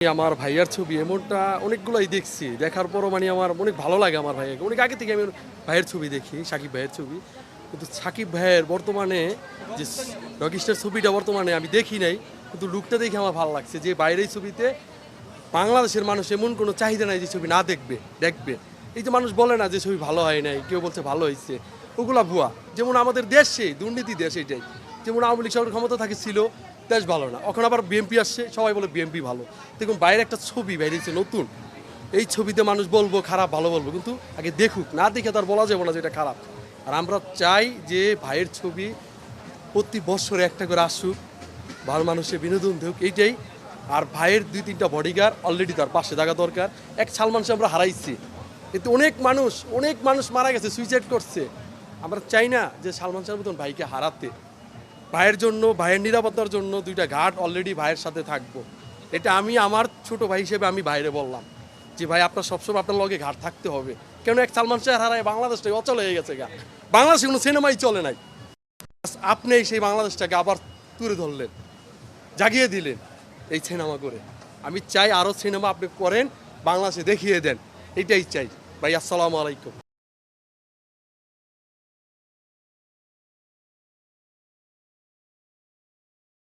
আমার ভাইয়ার ছবি এমনটা অনেকগুলোই দেখছি, দেখার পরও মানে আমার অনেক ভালো লাগে। আমার ভাইয়াকে অনেক আগে থেকে আমি ভাইয়ের ছবি দেখি, সাকিব ভাইয়ের ছবি। কিন্তু সাকিব ভাইয়ের বর্তমানে যে রকিস্টার ছবিটা বর্তমানে আমি দেখি নাই, কিন্তু লুকটা দেখে আমার ভালো লাগছে যে বাইরের ছবিতে বাংলাদেশের মানুষ এমন কোনো চাহিদা নাই যে ছবি না দেখবে দেখবে। এই যে মানুষ বলে না যে ছবি ভালো হয় নাই, কেউ বলছে ভালো হয়েছে, ওগুলা ভুয়া। যেমন আমাদের দেশে দুর্নীতি দেশ এটাই। যেমন আওয়ামী লীগ সরকার ক্ষমতা ছিল, দেশ ভালো না, এখন আবার বিএনপি আসছে, সবাই বলে বিএনপি ভালো। দেখুন বাইরে একটা ছবি বেরিয়েছে নতুন, এই ছবিতে মানুষ বলবো খারাপ ভালো বলবো, কিন্তু আগে দেখুক, না দেখে তার বলা যাবে না যে এটা খারাপ। আর আমরা চাই যে ভাইয়ের ছবি প্রতি বছরে একটা করে আসুক, ভালো মানুষের বিনোদন দেখ, এইটাই। আর ভাইয়ের 2-3টা বডিগার্ড অলরেডি তার পাশে থাকা দরকার। এক সালমান শাহ আমরা হারাইছি, কিন্তু অনেক মানুষ মারা গেছে, সুইসাইড করছে। আমরা চাই না যে সালমান শাহর মতন ভাইকে হারাতে। ভাইয়ের জন্য, ভাইয়ের নিরাপত্তার জন্য 2টা ঘাট অলরেডি ভাইয়ের সাথে থাকবো। এটা আমি আমার ছোট ভাই হিসেবে আমি বাইরে বললাম যে ভাই আপনার সবসময় আপনার লগে ঘাট থাকতে হবে। কেন এক সালমান শাহ হারায় বাংলাদেশটাই অচল হয়ে গেছে গা, বাংলাদেশে কোনো সিনেমাই চলে নাই। আপনি সেই বাংলাদেশটাকে আবার তুলে ধরলেন, জাগিয়ে দিলেন এই সিনেমা করে। আমি চাই আরও সিনেমা আপনি করেন, বাংলাদেশে দেখিয়ে দেন, এটাই চাই ভাই। আসসালামু আলাইকুম।